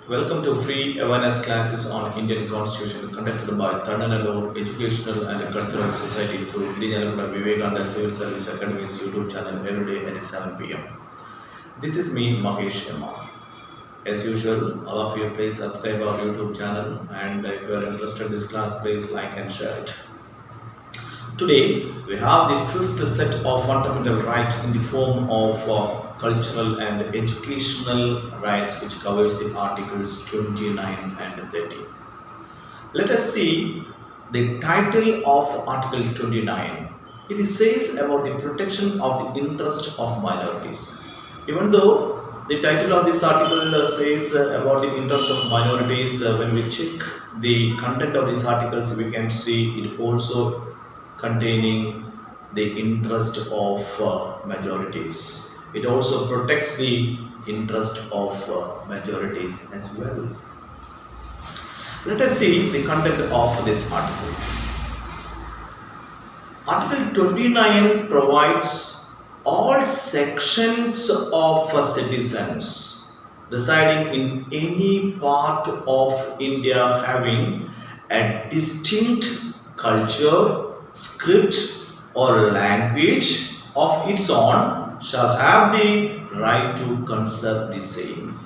Welcome to free awareness classes on Indian Constitution conducted by Tharananellur Educational and Cultural Society through Irinjalakuda Vivekananda Civil Service Academy's YouTube channel every day at 7 p.m. This is me, Mahesh Emma. As usual, all of you please subscribe our YouTube channel, and if you are interested in this class, please like and share it. Today, we have the fifth set of fundamental rights in the form of cultural and educational rights, which covers the articles 29 and 30. Let us see the title of Article 29. It says about the protection of the interest of minorities. Even though the title of this article says about the interest of minorities, when we check the content of these articles, we can see it also containing the interest of majorities. It also protects the interest of majorities as well. Let us see the content of this article. Article 29 provides all sections of citizens residing in any part of India having a distinct culture, script or language of its own shall have the right to conserve the same.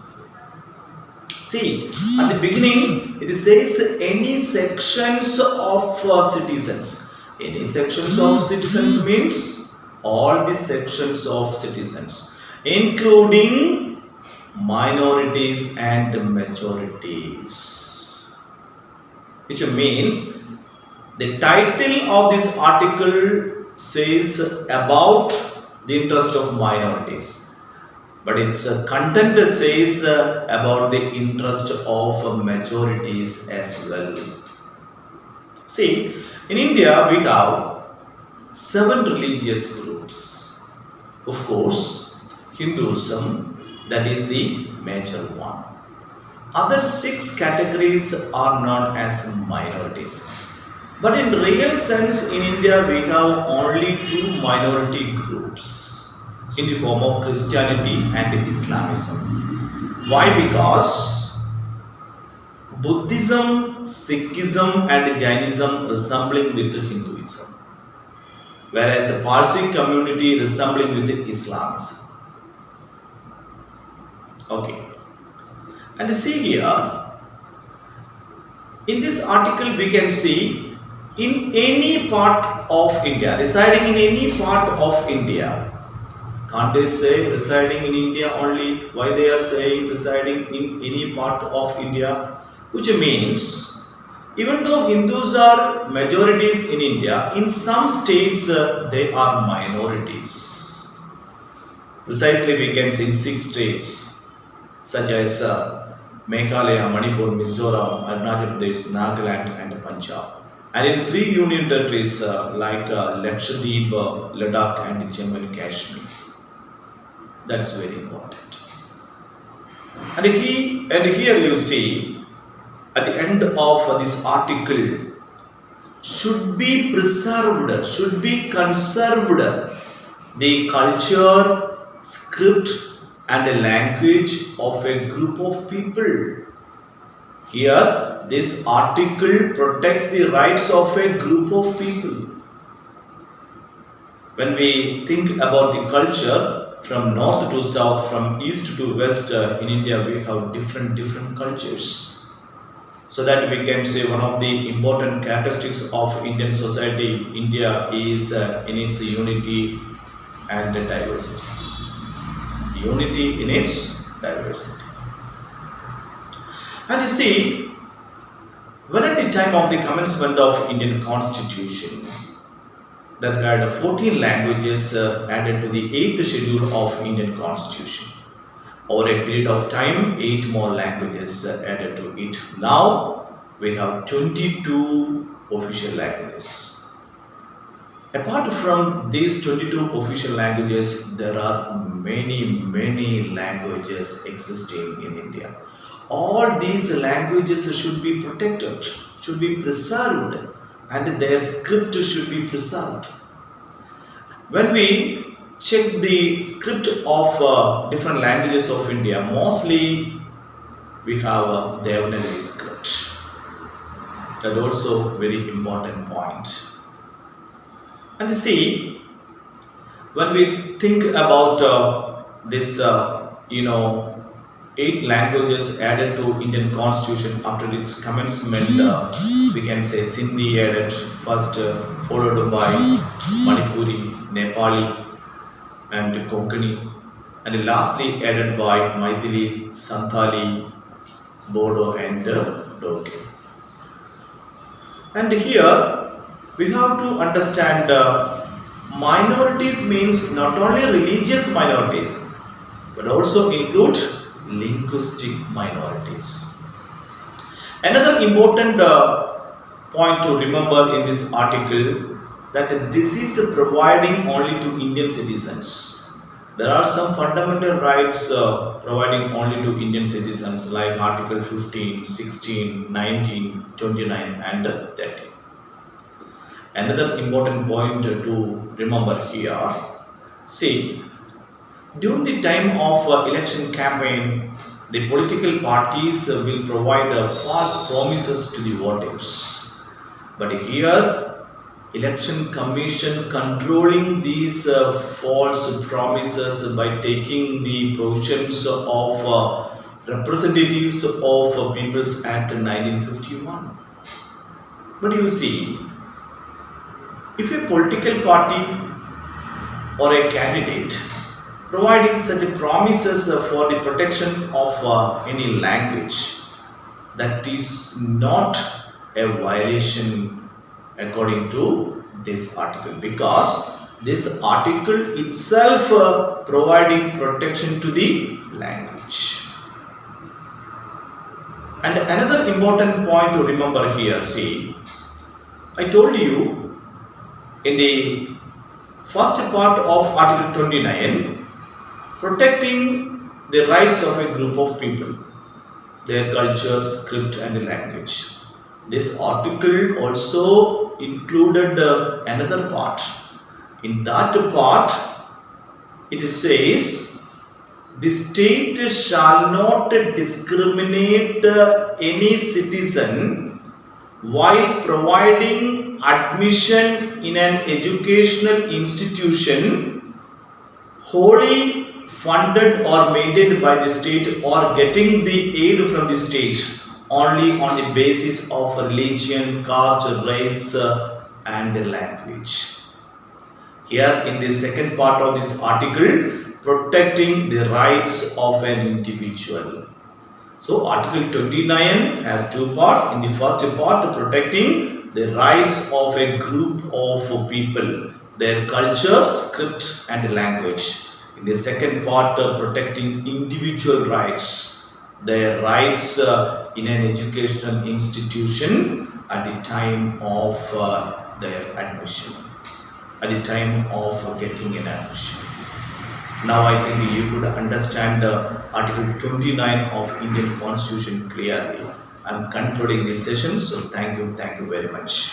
See, at the beginning it says any sections of citizens. Any sections of citizens means all the sections of citizens, including minorities and majorities. Which means the title of this article says about the interest of minorities, but its content says about the interest of majorities as well. See, in India we have 7 religious groups. Of course, Hinduism, that is the major one. Other 6 categories are known as minorities. But in real sense, in India, we have only 2 minority groups in the form of Christianity and Islamism. Why? Because Buddhism, Sikhism and Jainism resembling with Hinduism, whereas the Parsi community resembling with Islamism. Okay. And see here, in this article we can see in any part of India, residing in any part of India. Can't they say residing in India only? Why they are saying residing in any part of India? Which means, even though Hindus are majorities in India, in some states they are minorities. Precisely we can see in 6 states such as Meghalaya, Manipur, Mizoram, Arunachal Pradesh, Nagaland and Punjab. And in 3 union territories like Lakshadweep, Ladakh and Jammu and Kashmir. That's very important. And here you see at the end of this article, should be preserved, should be conserved the culture, script and language of a group of people. Here, this article protects the rights of a group of people. When we think about the culture, from north to south, from east to west, in India we have different cultures. So that we can say one of the important characteristics of Indian society, India, is in its unity and diversity. Unity in its diversity. And you see, when at the time of the commencement of Indian Constitution, there had 14 languages added to the 8th schedule of Indian Constitution. Over a period of time, 8 more languages added to it. Now, we have 22 official languages. Apart from these 22 official languages, there are many languages existing in India. All these languages should be protected, should be preserved, and their script should be preserved. When we check the script of different languages of India, mostly we have a Devanagari script. That also very important point. And see, when we think about this, 8 languages added to Indian Constitution after its commencement, we can say Sindhi added first, followed by Manipuri, Nepali, and Konkani, and lastly added by Maithili, Santali, Bodo, and Doke. And here we have to understand minorities means not only religious minorities but also include linguistic minorities. Another important point to remember in this article that this is providing only to Indian citizens. There are some fundamental rights providing only to Indian citizens like Article 15, 16, 19, 29 and 30. Another important point to remember here, see, during the time of election campaign, the political parties will provide false promises to the voters. But here, Election Commission controlling these false promises by taking the provisions of representatives of People's Act 1951. But you see, if a political party or a candidate providing such promises for the protection of any language, that is not a violation according to this article, because this article itself providing protection to the language. And another important point to remember here, see, I told you in the first part of Article 29, protecting the rights of a group of people, their culture, script and language. This article also included another part. In that part, it says, the state shall not discriminate any citizen while providing admission in an educational institution wholly funded or maintained by the state or getting the aid from the state only on the basis of religion, caste, race and language. Here in the second part of this article, protecting the rights of an individual. So Article 29 has two parts. In the first part, protecting the rights of a group of people, their culture, script and language. In the second part, protecting individual rights, their rights in an educational institution at the time of their admission, at the time of getting an admission. Now I think you could understand Article 29 of Indian Constitution clearly. I am concluding this session, so thank you very much.